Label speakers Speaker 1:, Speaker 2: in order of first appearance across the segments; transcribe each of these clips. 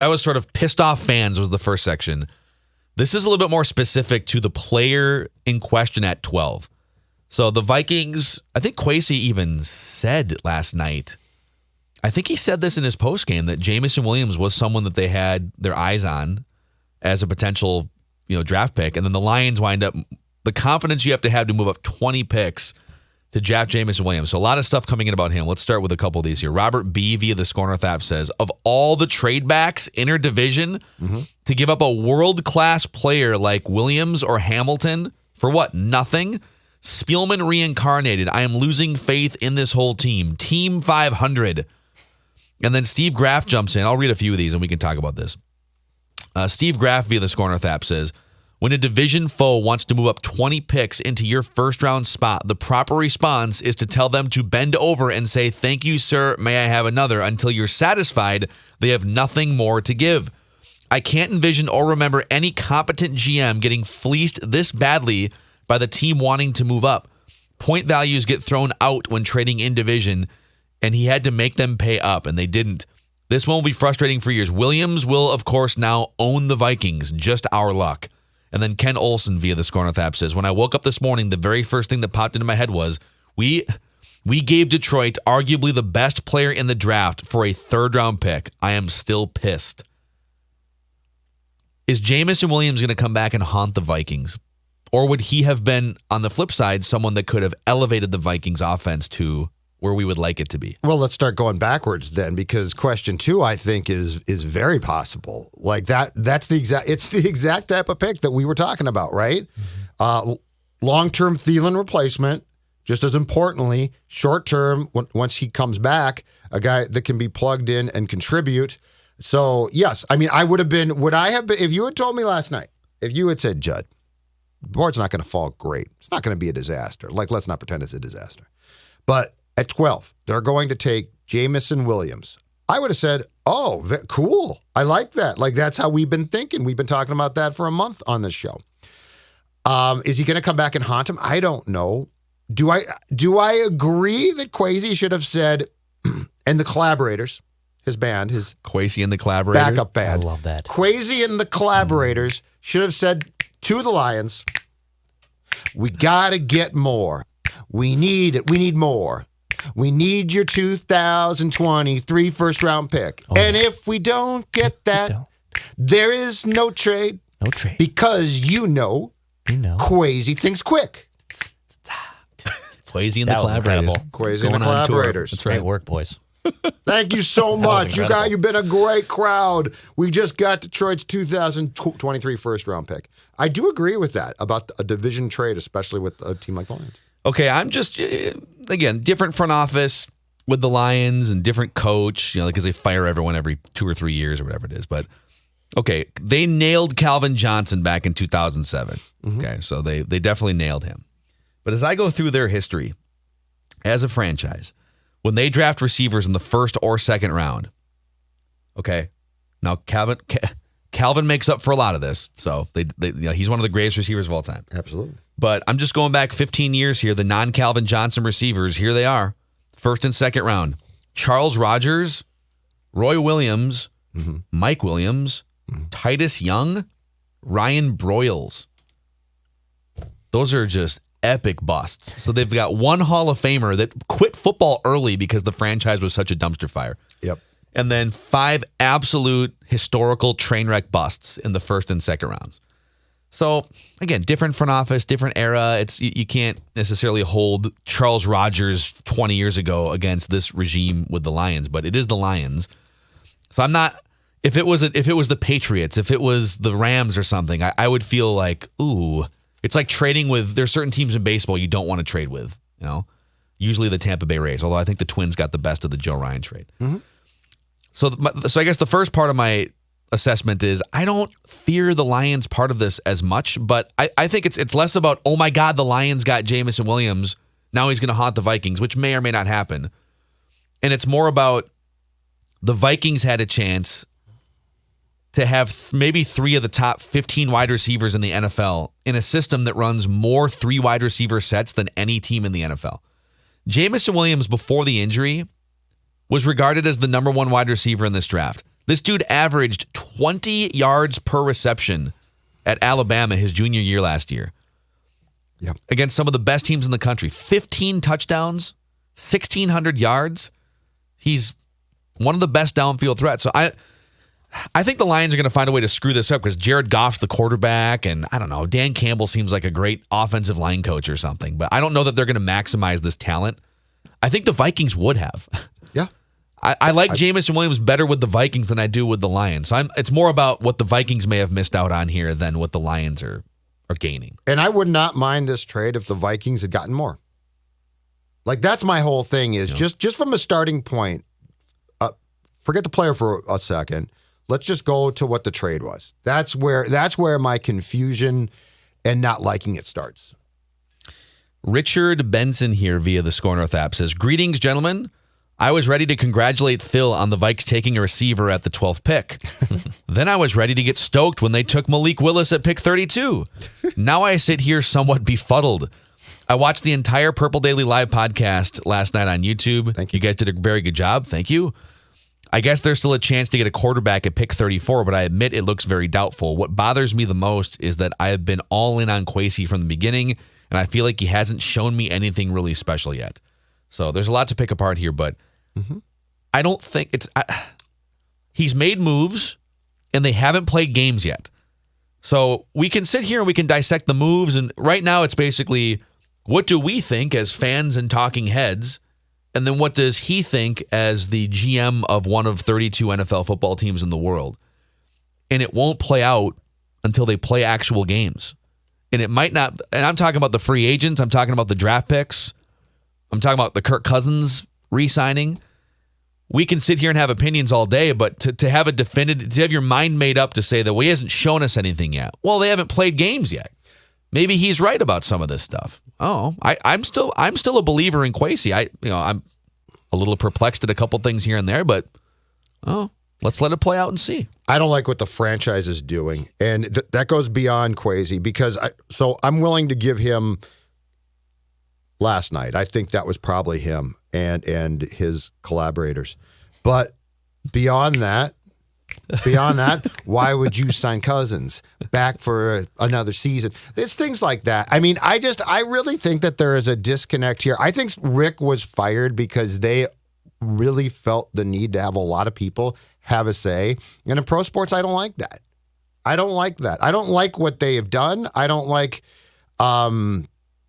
Speaker 1: I was sort of pissed off fans was the first section. This is a little bit more specific to the player in question at 12. So the Vikings, I think Kwesi even said last night, I think he said this in his postgame, that Jameson Williams was someone that they had their eyes on as a potential, draft pick. And then the Lions wind up, the confidence you have to move up 20 picks to draft Jameson Williams. So a lot of stuff coming in about him. Let's start with a couple of these here. Robert B. via the Score North app says, of all the trade backs interdivision to give up a world-class player like Williams or Hamilton for what? Nothing? Spielman reincarnated. I am losing faith in this whole team. Team 500. And then Steve Graff jumps in. I'll read a few of these and we can talk about this. Steve Graff via the Score North app says, when a division foe wants to move up 20 picks into your first-round spot, the proper response is to tell them to bend over and say, thank you, sir, may I have another, until you're satisfied they have nothing more to give. I can't envision or remember any competent GM getting fleeced this badly by the team wanting to move up. Point values get thrown out when trading in division, and he had to make them pay up, and they didn't. This one will be frustrating for years. Williams will, of course, now own the Vikings. Just our luck. And then Ken Olson via the Score North app says, when I woke up this morning, the very first thing that popped into my head was, we gave Detroit arguably the best player in the draft for a third-round pick. I am still pissed. Is Jameson Williams going to come back and haunt the Vikings? Or would he have been, on the flip side, someone that could have elevated the Vikings offense to where we would like it to be?
Speaker 2: Well, let's start going backwards then, because question 2, I think, is very possible. Like it's the exact type of pick that we were talking about, right? Long-term Thielen replacement, just as importantly, short-term, once he comes back, a guy that can be plugged in and contribute. So, yes, I meuld I have been, if you had told me last night, if you had said, Judd, the board's not going to fall great. It's not going to be a disaster. Like, let's not pretend it's a disaster. But at 12, they're going to take Jameson Williams. I would have said, oh, cool. I like that. Like, that's how we've been thinking. We've been talking about that for a month on this show. Is he going to come back and haunt him? I don't know. Do I agree that Kwesi should have said, and the Collaborators, his band, his
Speaker 1: Kwesi and the Collaborators
Speaker 2: backup band.
Speaker 3: I love that.
Speaker 2: Kwesi and the Collaborators should have said to the Lions, we got to get more. We need it. We need more. We need your 2023 first-round pick. Oh, and if we don't get that, there is no trade.
Speaker 3: No trade.
Speaker 2: Because Kwesi thinks quick.
Speaker 1: Kwesi and the Collaborators.
Speaker 2: Kwesi and the Collaborators.
Speaker 1: That's right.
Speaker 3: Great work, boys.
Speaker 2: Thank you so much. You've been a great crowd. We just got Detroit's 2023 first-round pick. I do agree with that about a division trade, especially with a team like the Lions.
Speaker 1: Okay, I'm just, again, different front office with the Lions and different coach, because they fire everyone every 2 or 3 years or whatever it is. But, okay, they nailed Calvin Johnson back in 2007. Okay, so they definitely nailed him. But as I go through their history as a franchise, when they draft receivers in the first or second round, okay, now Calvin makes up for a lot of this. So he's one of the greatest receivers of all time.
Speaker 2: Absolutely.
Speaker 1: But I'm just going back 15 years here. The non-Calvin Johnson receivers, here they are. First and second round. Charles Rogers, Roy Williams, Mike Williams, Titus Young, Ryan Broyles. Those are just epic busts. So they've got one Hall of Famer that quit football early because the franchise was such a dumpster fire.
Speaker 2: Yep.
Speaker 1: And then 5 absolute historical train wreck busts in the first and second rounds. So, again, different front office, different era. You can't necessarily hold Charles Rogers 20 years ago against this regime with the Lions, but it is the Lions. So I'm not. If it was the Patriots, if it was the Rams or something, I would feel like, ooh, it's like trading with. There's certain teams in baseball you don't want to trade with. Usually the Tampa Bay Rays. Although I think the Twins got the best of the Joe Ryan trade. So I guess the first part of my assessment is I don't fear the Lions part of this as much, but I think it's less about, oh my God, the Lions got Jameson Williams. Now he's going to haunt the Vikings, which may or may not happen. And it's more about the Vikings had a chance to have maybe 3 of the top 15 wide receivers in the NFL in a system that runs more 3 wide receiver sets than any team in the NFL. Jameson Williams, before the injury, was regarded as the number 1 wide receiver in this draft. This dude averaged 20 yards per reception at Alabama his junior year last year.
Speaker 2: Yep.
Speaker 1: Against some of the best teams in the country. 15 touchdowns, 1,600 yards. He's one of the best downfield threats. So I think the Lions are going to find a way to screw this up because Jared Goff's the quarterback, and I don't know, Dan Campbell seems like a great offensive line coach or something, but I don't know that they're going to maximize this talent. I think the Vikings would have.
Speaker 2: Yeah.
Speaker 1: I like Jameson Williams better with the Vikings than I do with the Lions. So it's more about what the Vikings may have missed out on here than what the Lions are gaining.
Speaker 2: And I would not mind this trade if the Vikings had gotten more. Like, that's my whole thing is just from a starting point, forget the player for a second. Let's just go to what the trade was. That's where my confusion and not liking it starts.
Speaker 1: Richard Benson here via the Score North app says, "Greetings, gentlemen. I was ready to congratulate Phil on the Vikes taking a receiver at the 12th pick. Then I was ready to get stoked when they took Malik Willis at pick 32. Now I sit here somewhat befuddled. I watched the entire Purple Daily Live podcast last night on YouTube.
Speaker 2: Thank you.
Speaker 1: You guys did a very good job. Thank you. I guess there's still a chance to get a quarterback at pick 34, but I admit it looks very doubtful. What bothers me the most is that I have been all in on Kwesi from the beginning, and I feel like he hasn't shown me anything really special yet. So there's a lot to pick apart here, but I don't think it's... he's made moves, and they haven't played games yet. So we can sit here and we can dissect the moves, and right now it's basically, what do we think as fans and talking heads? And then what does he think as the GM of one of 32 NFL football teams in the world? And it won't play out until they play actual games. And it might not, and I'm talking about the free agents, I'm talking about the draft picks, I'm talking about the Kirk Cousins re-signing. We can sit here and have opinions all day, but to have a definitive, to have your mind made up to say that, well, he hasn't shown us anything yet. Well, they haven't played games yet. Maybe he's right about some of this stuff. Oh, I'm still a believer in Kwesi. I'm a little perplexed at a couple things here and there, but let's let it play out and see.
Speaker 2: I don't like what the franchise is doing, and that goes beyond Kwesi because I'm willing to give him last night. I think that was probably him and his collaborators. But beyond that, why would you sign Cousins back for another season? It's things like that. I mean, I really think that there is a disconnect here. I think Rick was fired because they really felt the need to have a lot of people have a say. And in pro sports, I don't like that. I don't like what they have done. I don't like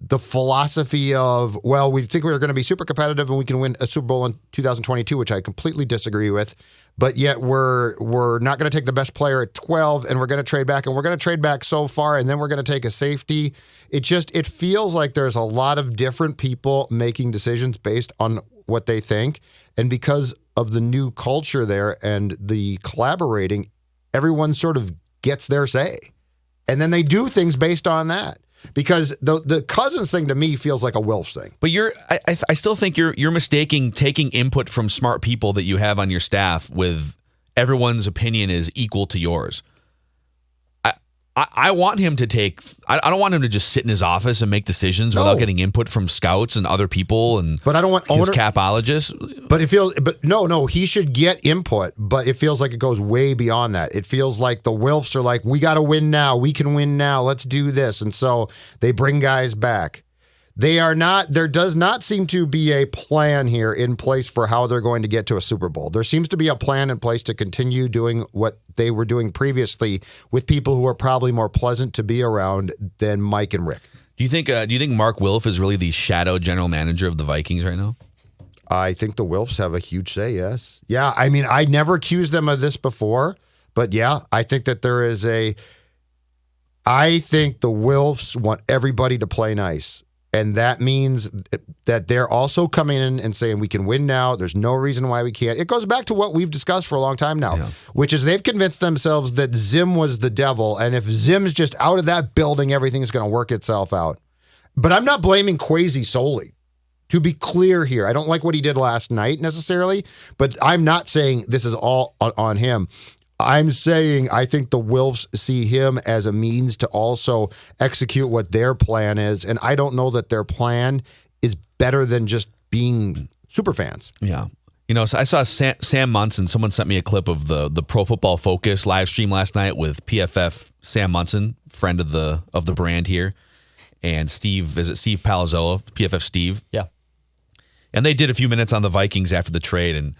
Speaker 2: the philosophy of, well, we think we're going to be super competitive and we can win a Super Bowl in 2022, which I completely disagree with. But yet we're not going to take the best player at 12 and we're going to trade back, and we're going to trade back so far, and then we're going to take a safety. It feels like there's a lot of different people making decisions based on what they think. And because of the new culture there and the collaborating, everyone sort of gets their say. And then they do things based on that. Because the Cousins thing to me feels like a Wilfs thing.
Speaker 1: But I still think you're mistaking taking input from smart people that you have on your staff with everyone's opinion is equal to yours. I want him to take. I don't want him to just sit in his office and make decisions without getting input from scouts and other people
Speaker 2: but I don't want
Speaker 1: his capologists.
Speaker 2: But it feels. But no, he should get input. But it feels like it goes way beyond that. It feels like the Wilfs are like, we got to win now. We can win now. Let's do this. And so they bring guys back. They are not. There does not seem to be a plan here in place for how they're going to get to a Super Bowl. There seems to be a plan in place to continue doing what they were doing previously with people who are probably more pleasant to be around than Mike and Rick.
Speaker 1: Do you think Mark Wilf is really the shadow general manager of the Vikings right now?
Speaker 2: I think the Wilfs have a huge say. Yes. Yeah. I mean, I never accused them of this before, but yeah, I think that there is I think the Wilfs want everybody to play nice. And that means that they're also coming in and saying, we can win now. There's no reason why we can't. It goes back to what we've discussed for a long time now, which is they've convinced themselves that Zim was the devil. And if Zim's just out of that building, everything's going to work itself out. But I'm not blaming Kwesi solely. To be clear here, I don't like what he did last night necessarily, but I'm not saying this is all on him. I'm saying I think the Wilfs see him as a means to also execute what their plan is, and I don't know that their plan is better than just being super fans.
Speaker 1: Yeah. So I saw Sam Munson. Someone sent me a clip of the Pro Football Focus live stream last night with PFF Sam Munson, friend of the brand here, and Steve. Is it Steve Palazzolo, PFF Steve?
Speaker 3: Yeah.
Speaker 1: And they did a few minutes on the Vikings after the trade,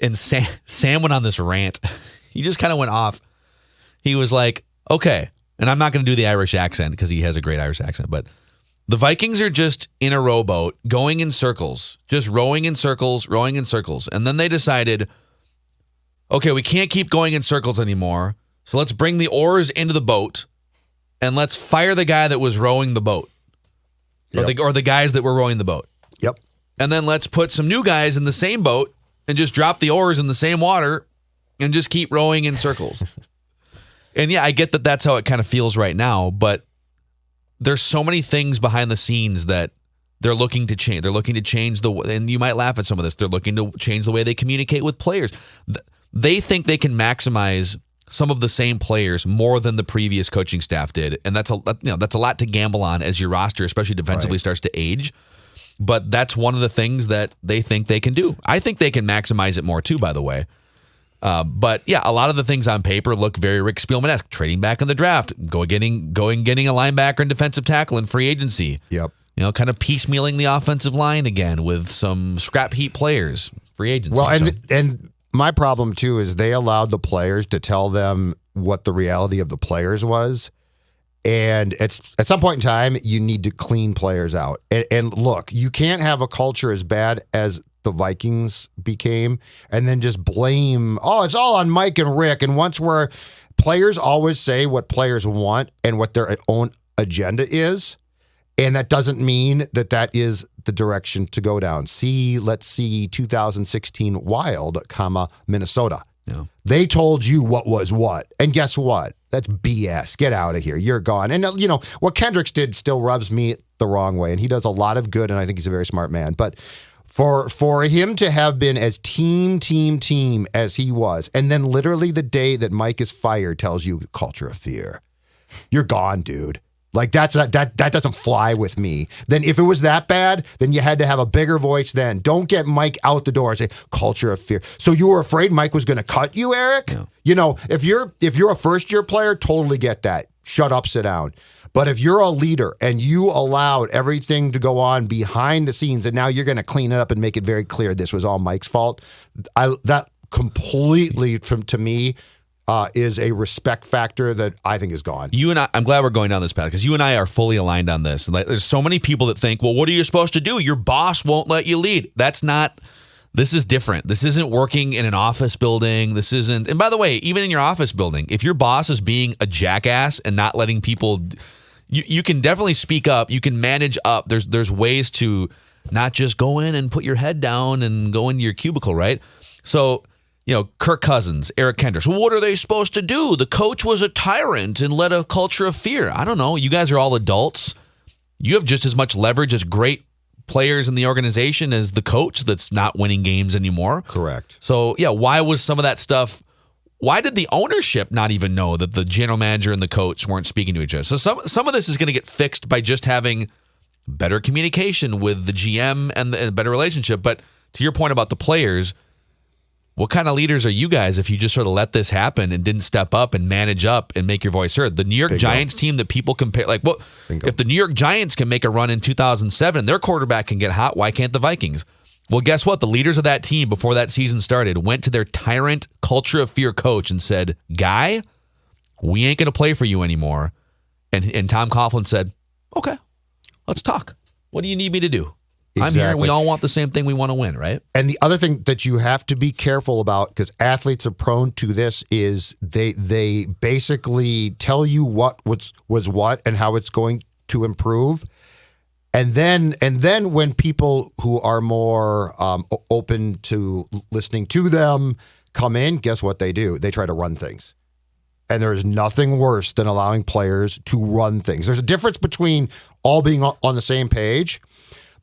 Speaker 1: and Sam went on this rant. He just kind of went off. He was like, "Okay," and I'm not going to do the Irish accent because he has a great Irish accent, but. The Vikings are just in a rowboat going in circles, just rowing in circles. And then they decided, okay, we can't keep going in circles anymore. So let's bring the oars into the boat and let's fire the guy that was rowing the boat or the guys that were rowing the boat.
Speaker 2: Yep.
Speaker 1: And then let's put some new guys in the same boat and just drop the oars in the same water and just keep rowing in circles. And yeah, I get that that's how it kind of feels right now, but there's so many things behind the scenes that they're looking to change. They're looking to change and you might laugh at some of this, they're looking to change the way they communicate with players. They think they can maximize some of the same players more than the previous coaching staff did. And that's a lot to gamble on as your roster, especially defensively, starts to age. But that's one of the things that they think they can do. I think they can maximize it more too, by the way. But yeah, a lot of the things on paper look very Rick Spielman-esque. Trading back in the draft, getting a linebacker and defensive tackle in free agency.
Speaker 2: Yep.
Speaker 1: Kind of piecemealing the offensive line again with some scrap heap players, free agency.
Speaker 2: Well, and my problem too is they allowed the players to tell them what the reality of the players was. And at some point in time, you need to clean players out. And look, you can't have a culture as bad as the Vikings became and then just blame, it's all on Mike and Rick. And players always say what players want and what their own agenda is. And that doesn't mean that is the direction to go down. Let's see 2016 Wild, Minnesota.
Speaker 1: Yeah.
Speaker 2: They told you what was what. And guess what? That's BS. Get out of here. You're gone. And, what Kendricks did still rubs me the wrong way. And he does a lot of good, and I think he's a very smart man. But for him to have been as team as he was, and then literally the day that Mike is fired tells you culture of fear. You're gone, dude. Like that doesn't fly with me. Then if it was that bad, then you had to have a bigger voice then. Don't get Mike out the door and say culture of fear. So you were afraid Mike was going to cut you, Eric? Yeah. If you're a first year player, totally get that. Shut up, sit down. But if you're a leader and you allowed everything to go on behind the scenes and now you're going to clean it up and make it very clear this was all Mike's fault, that completely, to me, is a respect factor that I think is gone.
Speaker 1: You and I'm glad we're going down this path because you and I are fully aligned on this. There's so many people that think, well, what are you supposed to do? Your boss won't let you lead. This is different. This isn't working in an office building. This isn't, and by the way, even in your office building, if your boss is being a jackass and not letting people, you can definitely speak up. You can manage up. There's ways to not just go in and put your head down and go into your cubicle, right? So, Kirk Cousins, Eric Kendricks. What are they supposed to do? The coach was a tyrant and led a culture of fear. I don't know. You guys are all adults. You have just as much leverage as great players in the organization as the coach that's not winning games anymore.
Speaker 2: Correct.
Speaker 1: So, yeah, why was some of that stuff? Why did the ownership not even know that the general manager and the coach weren't speaking to each other? So some of this is going to get fixed by just having better communication with the GM and a better relationship. But to your point about the players, what kind of leaders are you guys if you just sort of let this happen and didn't step up and manage up and make your voice heard? The New York Giants team that people compare, if the New York Giants can make a run in 2007, their quarterback can get hot, why can't the Vikings? Well, guess what? The leaders of that team before that season started went to their tyrant culture of fear coach and said, guy, we ain't going to play for you anymore. And Tom Coughlin said, okay, let's talk. What do you need me to do?
Speaker 2: Exactly.
Speaker 1: I'm here. We all want the same thing. We want to win, right?
Speaker 2: And the other thing that you have to be careful about, because athletes are prone to this, is they basically tell you what was what and how it's going to improve. And then when people who are more open to listening to them come in, guess what they do? They try to run things. And there is nothing worse than allowing players to run things. There's a difference between all being on the same page.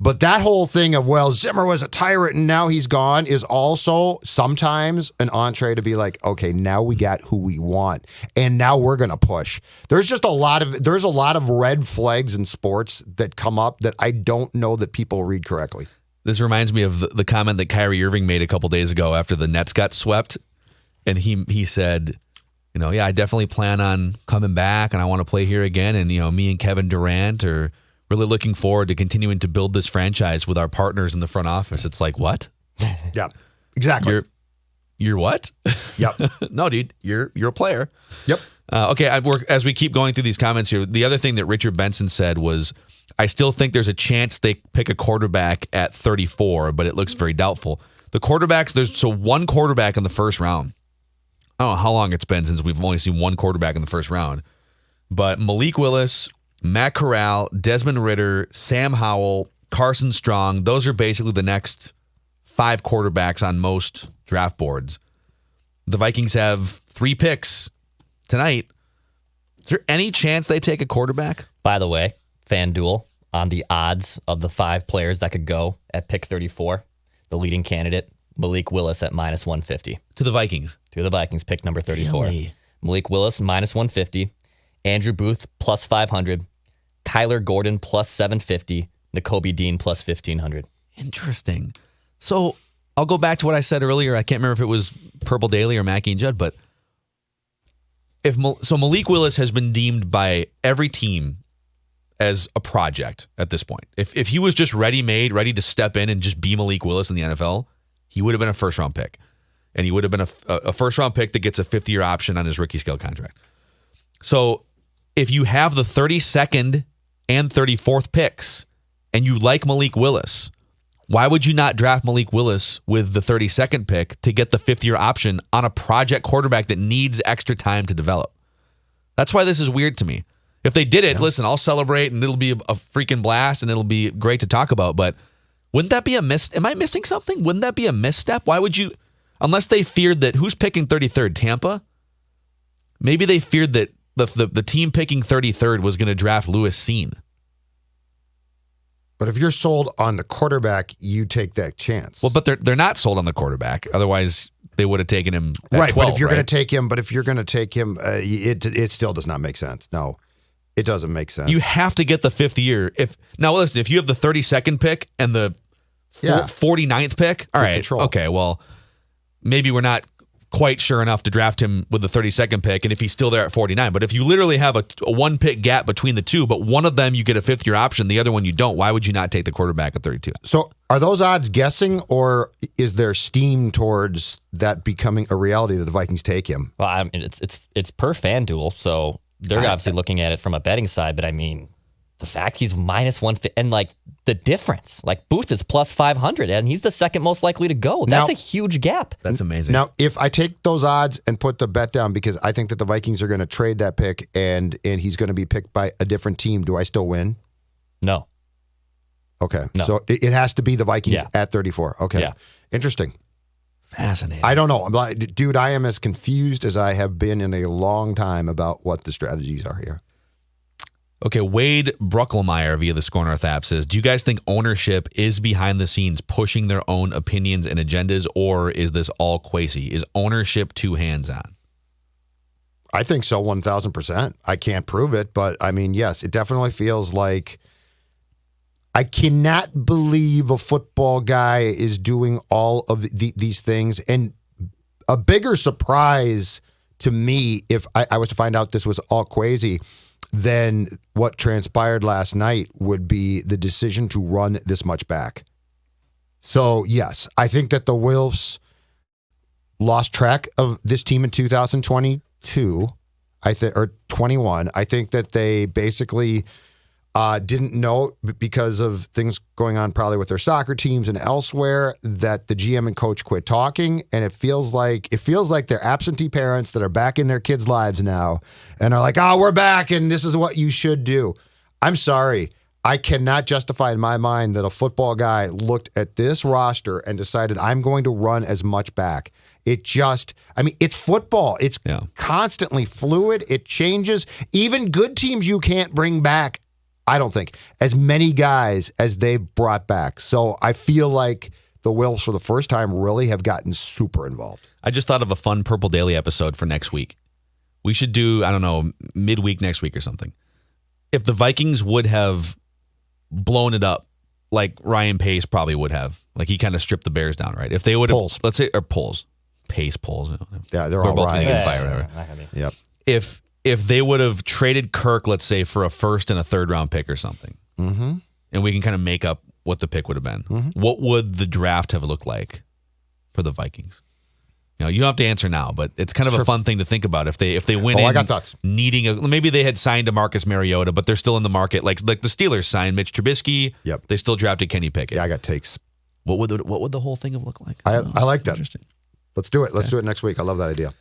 Speaker 2: But that whole thing of, Zimmer was a tyrant and now he's gone is also sometimes an entree to be like, okay, now we got who we want. And now we're going to push. There's a lot of red flags in sports that come up that I don't know that people read correctly.
Speaker 1: This reminds me of the comment that Kyrie Irving made a couple days ago after the Nets got swept. And he said, yeah, I definitely plan on coming back and I want to play here again. And, me and Kevin Durant are really looking forward to continuing to build this franchise with our partners in the front office. It's like, what?
Speaker 2: Yeah, exactly.
Speaker 1: You're what?
Speaker 2: Yep.
Speaker 1: No, dude, you're a player.
Speaker 2: Yep.
Speaker 1: Okay, as we keep going through these comments here, the other thing that Richard Benson said was, I still think there's a chance they pick a quarterback at 34, but it looks very doubtful. The quarterbacks, there's one quarterback in the first round. I don't know how long it's been since we've only seen one quarterback in the first round. But Malik Willis, Matt Corral, Desmond Ridder, Sam Howell, Carson Strong, those are basically the next 5 quarterbacks on most draft boards. The Vikings have 3 picks tonight. Is there any chance they take a quarterback?
Speaker 3: By the way, FanDuel, on the odds of the 5 players that could go at pick 34, the leading candidate, Malik Willis at minus 150.
Speaker 1: To the Vikings?
Speaker 3: To the Vikings, pick number 34.
Speaker 1: Really?
Speaker 3: Malik Willis, minus 150. Andrew Booth, plus 500. Kyler Gordon, plus 750. Nakobe Dean, plus 1,500.
Speaker 1: Interesting. So I'll go back to what I said earlier. I can't remember if it was Purple Daily or Mackey and Judd, but Malik Willis has been deemed by every team as a project at this point. If he was just ready to step in and just be Malik Willis in the NFL, he would have been a first-round pick. And he would have been a first-round pick that gets a 5th-year option on his rookie scale contract. So if you have the 32nd and 34th picks and you like Malik Willis, why would you not draft Malik Willis with the 32nd pick to get the 5th-year option on a project quarterback that needs extra time to develop? That's why this is weird to me. If they did it, listen, I'll celebrate and it'll be a freaking blast and it'll be great to talk about. But wouldn't that be am I missing something? Wouldn't that be a misstep? Why would you, unless they feared that, who's picking 33rd? Tampa? Maybe they feared that the team picking 33rd was going to draft Lewis Seen.
Speaker 2: But if you're sold on the quarterback, you take that chance.
Speaker 1: Well, but they're not sold on the quarterback. Otherwise, they would have taken him at
Speaker 2: right,
Speaker 1: 12,
Speaker 2: but if you're going to take him, it still does not make sense. No, it doesn't make sense.
Speaker 1: You have to get the 5th year. If you have the 32nd pick and the 49th pick, all right,
Speaker 2: control.
Speaker 1: Okay, well, maybe we're not quite sure enough to draft him with the 32nd pick, and if he's still there at 49. But if you literally have a 1-pick gap between the two, but one of them you get a 5th-year option, the other one you don't, why would you not take the quarterback at 32?
Speaker 2: So are those odds guessing, or is there steam towards that becoming a reality that the Vikings take him?
Speaker 3: Well, I mean, it's per FanDuel, so they're obviously looking at it from a betting side, but I mean, the fact he's minus 150, and like the difference, like Booth is plus 500, and he's the second most likely to go. That's a huge gap.
Speaker 1: That's amazing.
Speaker 2: Now, if I take those odds and put the bet down because I think that the Vikings are going to trade that pick and he's going to be picked by a different team, do I still win?
Speaker 3: No.
Speaker 2: Okay.
Speaker 3: No.
Speaker 2: So it has to be the Vikings at 34. Okay.
Speaker 3: Yeah.
Speaker 2: Interesting.
Speaker 1: Fascinating.
Speaker 2: I don't know. I'm like, dude, I am as confused as I have been in a long time about what the strategies are here.
Speaker 1: Okay, Wade Brucklemeyer via the Score North app says, do you guys think ownership is behind the scenes pushing their own opinions and agendas, or is this all Kwesi? Is ownership too hands-on?
Speaker 2: I think so, 1,000%. I can't prove it, but I mean, yes, it definitely feels like I cannot believe a football guy is doing all of these things. And a bigger surprise to me, if I was to find out this was all Kwesi, then what transpired last night would be the decision to run this much back. So, yes, I think that the Wilfs lost track of this team in 2022, or 21. I think that they basically didn't know, because of things going on probably with their soccer teams and elsewhere, that the GM and coach quit talking, and it feels like they're absentee parents that are back in their kids' lives now and are like, "Oh, we're back and this is what you should do." I'm sorry. I cannot justify in my mind that a football guy looked at this roster and decided, I'm going to run as much back. It's football. It's constantly fluid. It changes. Even good teams you can't bring back, I don't think, as many guys as they've brought back. So I feel like the Wilfs, for the first time, really have gotten super involved.
Speaker 1: I just thought of a fun Purple Daily episode for next week. We should do, I don't know, midweek next week or something. If the Vikings would have blown it up like Ryan Pace probably would have. Like he kind of stripped the Bears down, right? If they would have, let's say, or Poles. Pace Poles.
Speaker 2: Yeah, they're
Speaker 1: We're
Speaker 2: all
Speaker 1: both
Speaker 2: right.
Speaker 1: thinking fire, whatever.
Speaker 2: Yep.
Speaker 1: If they would have traded Kirk, let's say, for a first and a third round pick or something, and we can kind of make up what the pick would have been, what would the draft have looked like for the Vikings? You know, you don't have to answer now, but it's kind of a fun thing to think about. If they went in
Speaker 2: I got thoughts.
Speaker 1: needing maybe they had signed a Marcus Mariota, but they're still in the market. Like the Steelers signed Mitch Trubisky.
Speaker 2: Yep.
Speaker 1: They still drafted Kenny Pickett.
Speaker 2: Yeah, I got takes.
Speaker 1: What would the whole thing have looked like?
Speaker 2: I like that.
Speaker 1: Interesting.
Speaker 2: Let's do it. Let's do it next week. I love that idea.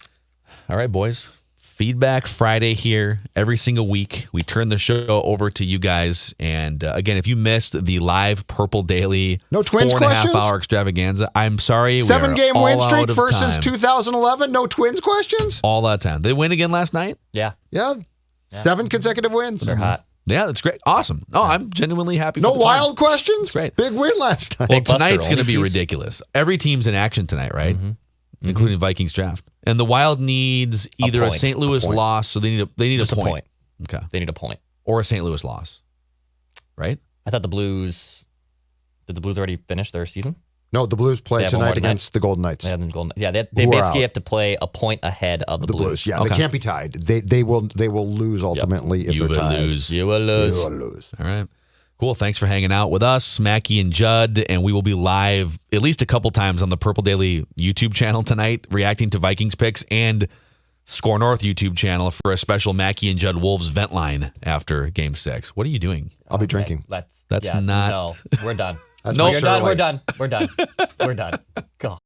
Speaker 1: All right, boys. Feedback Friday here every single week. We turn the show over to you guys. And again, if you missed the live Purple Daily
Speaker 2: No Twins
Speaker 1: 4.5
Speaker 2: questions?
Speaker 1: hour extravaganza, I'm sorry.
Speaker 2: 7-game
Speaker 1: we are
Speaker 2: win
Speaker 1: all
Speaker 2: streak
Speaker 1: out of
Speaker 2: versus
Speaker 1: time.
Speaker 2: 2011. No Twins questions?
Speaker 1: All that time. They win again last night?
Speaker 3: Yeah.
Speaker 2: Yeah. 7 consecutive wins.
Speaker 3: They're hot.
Speaker 1: Yeah, that's great. Awesome. No, I'm genuinely happy.
Speaker 2: No
Speaker 1: for the
Speaker 2: wild questions?
Speaker 1: Great.
Speaker 2: Big win last night.
Speaker 1: Well,
Speaker 3: Big Buster
Speaker 1: tonight's going to be
Speaker 3: Olney's.
Speaker 1: ridiculous. Every team's in action tonight, right? Including Vikings draft. And the Wild needs either a
Speaker 3: point.
Speaker 1: St. Louis
Speaker 2: point.
Speaker 1: loss, so they need
Speaker 3: Just
Speaker 1: a point. Okay.
Speaker 3: They need a point.
Speaker 1: Or a St. Louis loss. Right?
Speaker 3: I thought the Blues. Did the Blues already finish their season?
Speaker 2: No, the Blues play
Speaker 3: They have one more
Speaker 2: tonight
Speaker 3: tonight.
Speaker 2: against the Golden Knights.
Speaker 3: They haven't golden. Yeah, they
Speaker 2: Who are
Speaker 3: basically
Speaker 2: out.
Speaker 3: have to play a point ahead of the
Speaker 2: The Blues. Yeah,
Speaker 1: Okay.
Speaker 2: they can't be tied. They will lose ultimately if
Speaker 1: You
Speaker 2: they're
Speaker 1: will
Speaker 2: tied.
Speaker 1: lose.
Speaker 3: You will lose.
Speaker 2: You will lose.
Speaker 1: All right. Cool. Thanks for hanging out with us, Mackey and Judd. And we will be live at least a couple times on the Purple Daily YouTube channel tonight, reacting to Vikings picks, and Score North YouTube channel for a special Mackey and Judd Wolves vent line after Game 6. What are you doing?
Speaker 2: I'll be drinking.
Speaker 1: That's not-
Speaker 3: No, we're done.
Speaker 2: That's
Speaker 1: No,
Speaker 2: my
Speaker 3: We're
Speaker 2: shirt
Speaker 3: done.
Speaker 2: light.
Speaker 3: We're done. We're done. We're done. Go.